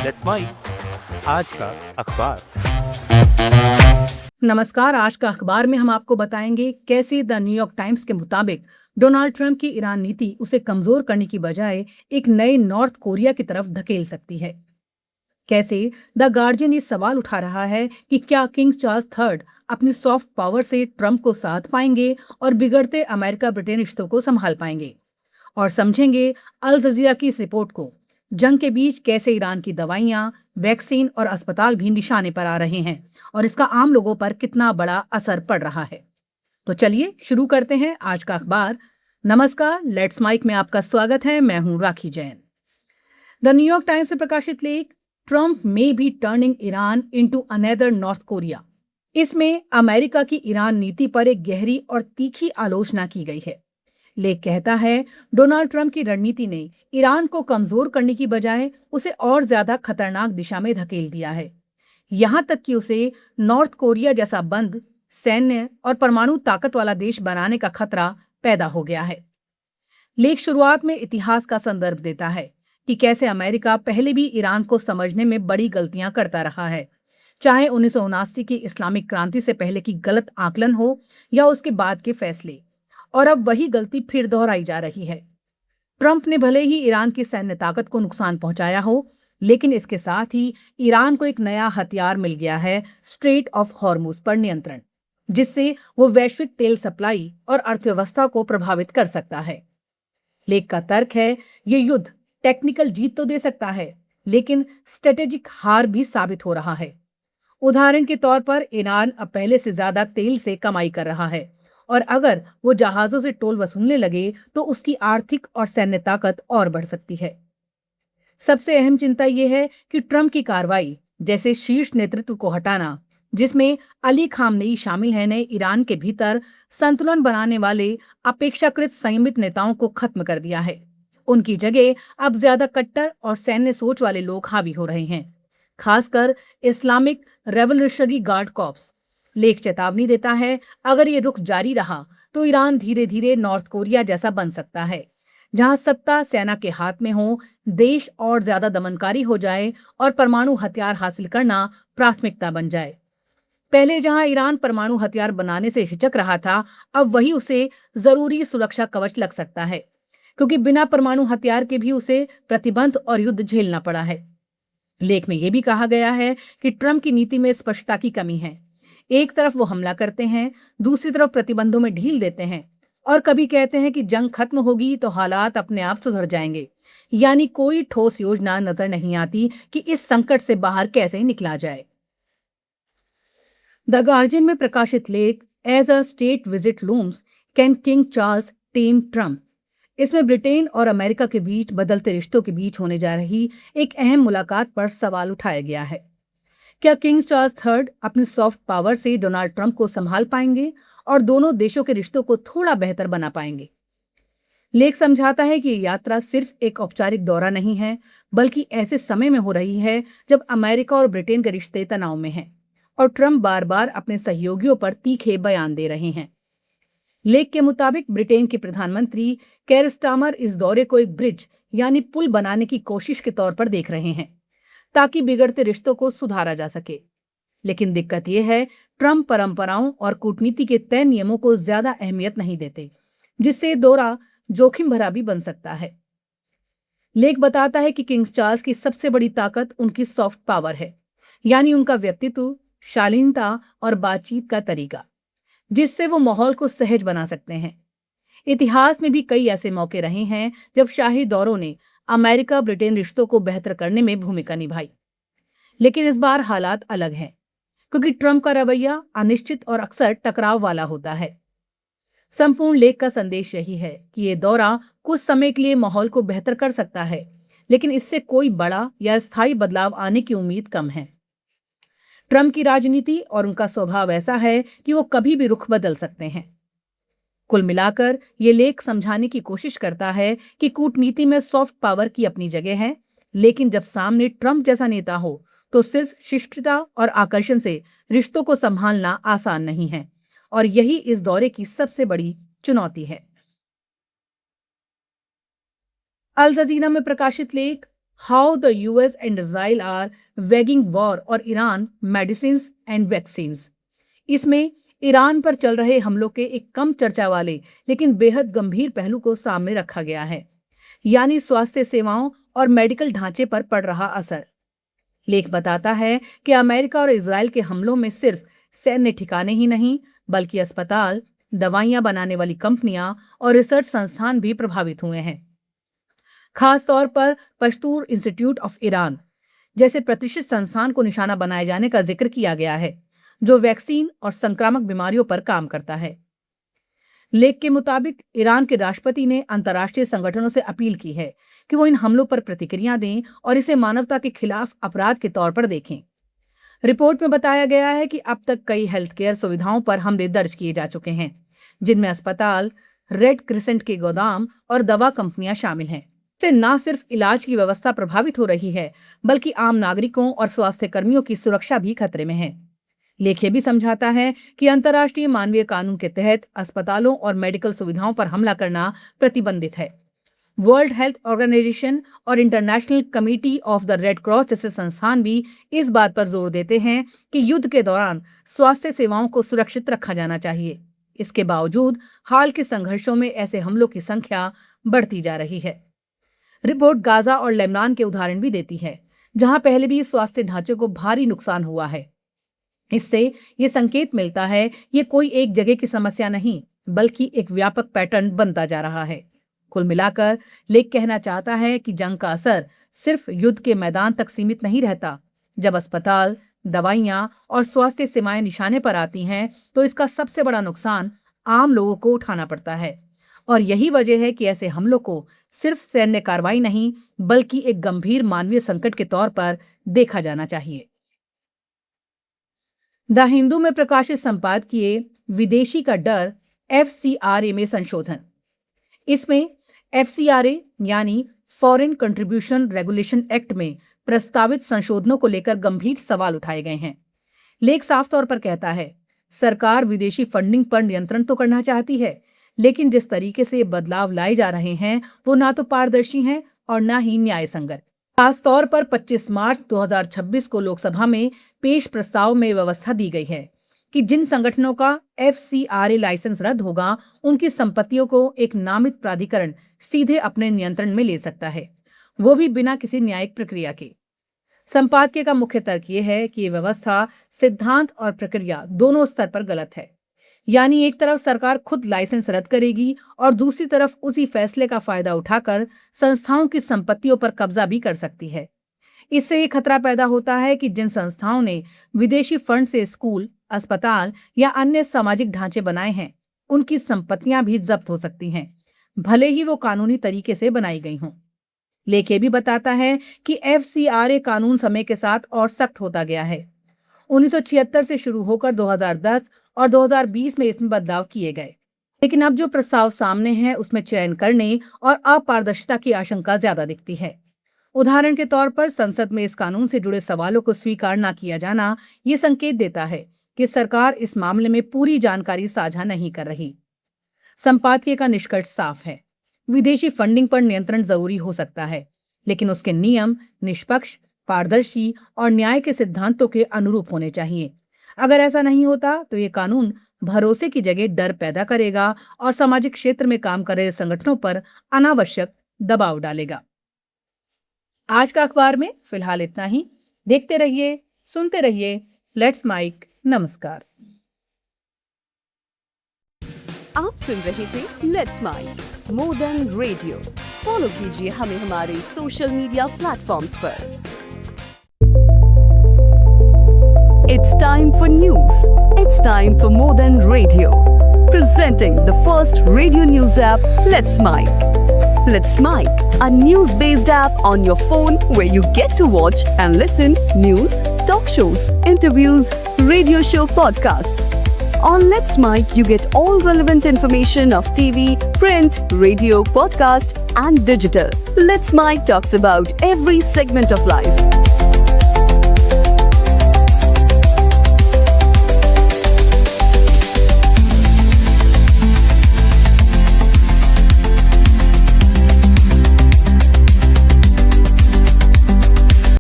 Let's mic आज का अखबार। नमस्कार। आज का अखबार में हम आपको बताएंगे कैसे द न्यूयॉर्क टाइम्स के मुताबिक डोनाल्ड ट्रंप की ईरान नीति उसे कमजोर करने की बजाय एक नए नॉर्थ कोरिया की तरफ धकेल सकती है। कैसे द गार्जियन ये सवाल उठा रहा है कि क्या किंग चार्ल्स थर्ड अपनी सॉफ्ट पावर से ट्रंप को साथ पाएंगे और बिगड़ते अमेरिका ब्रिटेन रिश्तों को संभाल पाएंगे। और समझेंगे अल जजीरा की इस रिपोर्ट को, जंग के बीच कैसे ईरान की दवाइयां, वैक्सीन और अस्पताल भी निशाने पर आ रहे हैं और इसका आम लोगों पर कितना बड़ा असर पड़ रहा है। तो चलिए शुरू करते हैं आज का अखबार। नमस्कार, लेट्स माइक में आपका स्वागत है। मैं हूं राखी जैन। द न्यूयॉर्क टाइम्स से प्रकाशित लेख, Trump may be turning Iran into another north Korea. इसमें अमेरिका की ईरान नीति पर एक गहरी और तीखी आलोचना की गई है। लेख कहता है, डोनाल्ड ट्रंप की रणनीति ने ईरान को कमजोर करने की बजाय उसे और ज्यादा खतरनाक दिशा में धकेल दिया है। यहां तक कि उसे नॉर्थ कोरिया जैसा बंद, सैन्य और परमाणु ताकत वाला देश बनाने का खतरा पैदा हो गया है। लेख शुरुआत में इतिहास का संदर्भ देता है कि कैसे अमेरिका पहले भी ईरान को समझने में बड़ी गलतियां करता रहा है, चाहे 1979 की इस्लामिक क्रांति से पहले की गलत आकलन हो या उसके बाद के फैसले। और अब वही गलती फिर दोहराई जा रही है। ट्रंप ने भले ही ईरान की सैन्य ताकत को नुकसान पहुंचाया हो, लेकिन इसके साथ ही ईरान को एक नया हथियार मिल गया है, स्ट्रेट ऑफ हॉर्मुज पर नियंत्रण, जिससे वो वैश्विक तेल सप्लाई और अर्थव्यवस्था को प्रभावित कर सकता है। लेख का तर्क है, ये युद्ध टेक्निकल जीत तो दे सकता है, लेकिन स्ट्रेटेजिक हार भी साबित हो रहा है। उदाहरण के तौर पर ईरान अब पहले से ज्यादा तेल से कमाई कर रहा है और अगर वो जहाजों से टोल वसूलने लगे तो उसकी आर्थिक और सैन्य ताकत और बढ़ सकती है। सबसे अहम चिंता यह है कि ट्रंप की कार्रवाई, जैसे शीर्ष नेतृत्व को हटाना, जिसमें अली खामनेई शामिल है, ने ईरान के भीतर संतुलन बनाने वाले अपेक्षाकृत संयमित नेताओं को खत्म कर दिया है। उनकी जगह अब ज्यादा कट्टर और सैन्य सोच वाले लोग हावी हो रहे हैं, खासकर इस्लामिक रेवोल्यूशनरी गार्ड कॉर्प्स। लेख चेतावनी देता है, अगर ये रुख जारी रहा तो ईरान धीरे धीरे नॉर्थ कोरिया जैसा बन सकता है, जहां सत्ता सेना के हाथ में हो, देश और ज्यादा दमनकारी हो जाए और परमाणु हथियार हासिल करना प्राथमिकता बन जाए। पहले जहां ईरान परमाणु हथियार बनाने से हिचक रहा था, अब वही उसे जरूरी सुरक्षा कवच लग सकता है, क्योंकि बिना परमाणु हथियार के भी उसे प्रतिबंध और युद्ध झेलना पड़ा है। लेख में यह भी कहा गया है कि ट्रंप की नीति में स्पष्टता की कमी है। एक तरफ वो हमला करते हैं, दूसरी तरफ प्रतिबंधों में ढील देते हैं और कभी कहते हैं कि जंग खत्म होगी तो हालात अपने आप सुधर जाएंगे। यानी कोई ठोस योजना नजर नहीं आती कि इस संकट से बाहर कैसे निकला जाए। द गार्जियन में प्रकाशित लेख, as a state visit looms, can King Charles tame Trump. इसमें ब्रिटेन और अमेरिका के बीच बदलते रिश्तों के बीच होने जा रही एक अहम मुलाकात पर सवाल उठाया गया है। क्या किंग चार्ल्स थर्ड अपनी सॉफ्ट पावर से डोनाल्ड ट्रंप को संभाल पाएंगे और दोनों देशों के रिश्तों को थोड़ा बेहतर बना पाएंगे? लेख समझाता है कि ये यात्रा सिर्फ एक औपचारिक दौरा नहीं है, बल्कि ऐसे समय में हो रही है जब अमेरिका और ब्रिटेन के रिश्ते तनाव में हैं और ट्रंप बार बार अपने सहयोगियों पर तीखे बयान दे रहे हैं। लेख के मुताबिक ब्रिटेन के प्रधानमंत्री केयर स्टारमर इस दौरे को एक ब्रिज यानी पुल बनाने की कोशिश के तौर पर देख रहे हैं, ताकि बिगड़ते रिश्तों को सुधारा जा सके। लेकिन दिक्कत यह है, ट्रंप परंपराओं और कूटनीति के तय नियमों को ज्यादा अहमियत नहीं देते, जिससे दौरा जोखिम भरा भी बन सकता है। लेख बताता है कि किंग चार्ल्स की सबसे बड़ी ताकत उनकी सॉफ्ट पावर है, यानी उनका व्यक्तित्व, शालीनता और बातचीत का तरीका, जिससे वो माहौल को सहज बना सकते हैं। इतिहास में भी कई ऐसे मौके रहे हैं जब शाही दौरों ने अमेरिका ब्रिटेन रिश्तों को बेहतर करने में भूमिका निभाई। लेकिन इस बार हालात अलग हैं, क्योंकि ट्रंप का रवैया अनिश्चित और अक्सर टकराव वाला होता है। संपूर्ण लेख का संदेश यही है कि ये दौरा कुछ समय के लिए माहौल को बेहतर कर सकता है, लेकिन इससे कोई बड़ा या स्थायी बदलाव आने की उम्मीद कम है। ट्रंप की राजनीति और उनका स्वभाव ऐसा है कि वो कभी भी रुख बदल सकते हैं। कुल मिलाकर ये लेख समझाने की कोशिश करता है कि कूटनीति में सॉफ्ट पावर की अपनी जगह है, लेकिन जब सामने ट्रंप जैसा नेता हो तो सिर्फ शिष्टता और आकर्षण से रिश्तों को संभालना आसान नहीं है, और यही इस दौरे की सबसे बड़ी चुनौती है। अल जजीरा में प्रकाशित लेख, how the US and Israel are waging war on Iran medicine and vaccines. इसमें ईरान पर चल रहे हमलों के एक कम चर्चा वाले लेकिन बेहद गंभीर पहलू को सामने रखा गया है, यानी स्वास्थ्य सेवाओं और मेडिकल ढांचे पर पड़ रहा असर। लेख बताता है कि अमेरिका और इजराइल के हमलों में सिर्फ सैन्य ठिकाने ही नहीं बल्कि अस्पताल, दवाइयां बनाने वाली कंपनियां और रिसर्च संस्थान भी प्रभावित हुए हैं। खास तौर पर पश्तूर इंस्टीट्यूट ऑफ ईरान जैसे प्रतिष्ठित संस्थान को निशाना बनाए जाने का जिक्र किया गया है, जो वैक्सीन और संक्रामक बीमारियों पर काम करता है। लेख के मुताबिक ईरान के राष्ट्रपति ने अंतर्राष्ट्रीय संगठनों से अपील की है कि वो इन हमलों पर प्रतिक्रिया दें और इसे मानवता के खिलाफ अपराध के तौर पर देखें। रिपोर्ट में बताया गया है कि अब तक कई हेल्थ केयर सुविधाओं पर हमले दर्ज किए जा चुके हैं, जिनमें अस्पताल, रेड क्रिसेंट के गोदाम और दवा कंपनियां शामिल हैं। इससे न सिर्फ इलाज की व्यवस्था प्रभावित हो रही है बल्कि आम नागरिकों और स्वास्थ्य कर्मियों की सुरक्षा भी खतरे में है। लेख ये भी समझाता है कि अंतर्राष्ट्रीय मानवीय कानून के तहत अस्पतालों और मेडिकल सुविधाओं पर हमला करना प्रतिबंधित है। वर्ल्ड हेल्थ ऑर्गेनाइजेशन और international committee of the red cross जैसे संस्थान भी इस बात पर जोर देते हैं कि युद्ध के दौरान स्वास्थ्य सेवाओं को सुरक्षित रखा जाना चाहिए। इसके बावजूद हाल के संघर्षों में ऐसे हमलों की संख्या बढ़ती जा रही है। रिपोर्ट गाजा और लेबनान के उदाहरण भी देती है, जहां पहले भी स्वास्थ्य ढांचे को भारी नुकसान हुआ है। इससे ये संकेत मिलता है ये कोई एक जगह की समस्या नहीं बल्कि एक व्यापक पैटर्न बनता जा रहा है। कुल मिलाकर लेख कहना चाहता है कि जंग का असर सिर्फ युद्ध के मैदान तक सीमित नहीं रहता। जब अस्पताल, दवाइयां और स्वास्थ्य सेवाएं निशाने पर आती हैं तो इसका सबसे बड़ा नुकसान आम लोगों को उठाना पड़ता है। और यही वजह है कि ऐसे हमलों को सिर्फ सैन्य कार्रवाई नहीं बल्कि एक गंभीर मानवीय संकट के तौर पर देखा जाना चाहिए। द हिंदू में प्रकाशित संपादकीय विदेशी का डर FCRA में संशोधन। इसमें FCRA यानी फॉरेन कंट्रीब्यूशन रेगुलेशन एक्ट में प्रस्तावित संशोधनों को लेकर गंभीर सवाल उठाए गए हैं। लेख साफ तौर पर कहता है, सरकार विदेशी फंडिंग पर नियंत्रण तो करना चाहती है, लेकिन जिस तरीके से बदलाव लाए जा रहे हैं वो ना तो पारदर्शी हैं और ना ही न्याय संगत। खास तौर पर 25 मार्च 2026 को लोकसभा में पेश प्रस्ताव में व्यवस्था दी गई है कि जिन संगठनों का FCRA लाइसेंस रद्द होगा उनकी संपत्तियों को एक नामित प्राधिकरण सीधे अपने नियंत्रण में ले सकता है, वो भी बिना किसी न्यायिक प्रक्रिया के। संपादकीय का मुख्य तर्क ये है कि ये व्यवस्था सिद्धांत और प्रक्रिया दोनों स्तर पर गलत है। यानी एक तरफ सरकार खुद लाइसेंस रद्द करेगी और दूसरी तरफ उसी फैसले का फायदा उठाकर संस्थाओं की संपत्तियों पर कब्जा भी कर सकती है। इससे ये खतरा पैदा होता है कि जिन संस्थाओं ने विदेशी फंड से स्कूल, अस्पताल या अन्य सामाजिक ढांचे बनाए हैं उनकी संपत्तियां भी जब्त हो सकती हैं, भले ही वो कानूनी तरीके से बनाई गई हों। लेख ये भी बताता है कि FCRA कानून समय के साथ और सख्त होता गया है। 1976 से शुरू होकर 2010 और 2020 में इसमें बदलाव किए गए, लेकिन अब जो प्रस्ताव सामने है उसमें चयन करने और अपारदर्शिता की आशंका ज्यादा दिखती है। उदाहरण के तौर पर संसद में इस कानून से जुड़े सवालों को स्वीकार न किया जाना ये संकेत देता है कि सरकार इस मामले में पूरी जानकारी साझा नहीं कर रही। संपादकीय का निष्कर्ष साफ है, विदेशी फंडिंग पर नियंत्रण जरूरी हो सकता है, लेकिन उसके नियम निष्पक्ष, पारदर्शी और न्याय के सिद्धांतों के अनुरूप होने चाहिए। अगर ऐसा नहीं होता तो ये कानून भरोसे की जगह डर पैदा करेगा और सामाजिक क्षेत्र में काम कर रहे संगठनों पर अनावश्यक दबाव डालेगा। आज का अखबार में फिलहाल इतना ही। देखते रहिए, सुनते रहिए लेट्स माइक। नमस्कार। आप सुन रहे थे let's make more than radio. Follow कीजिए हमें हमारे सोशल मीडिया प्लेटफॉर्म्स पर। It's time for news. It's time for More Than Radio. Presenting the first radio news app, Let's Mic. Let's Mic, a news-based app on your phone where you get to watch and listen news, talk shows, interviews, radio show podcasts. On Let's Mic, you get all relevant information of TV, print, radio, podcast, and digital. Let's Mic talks about every segment of life.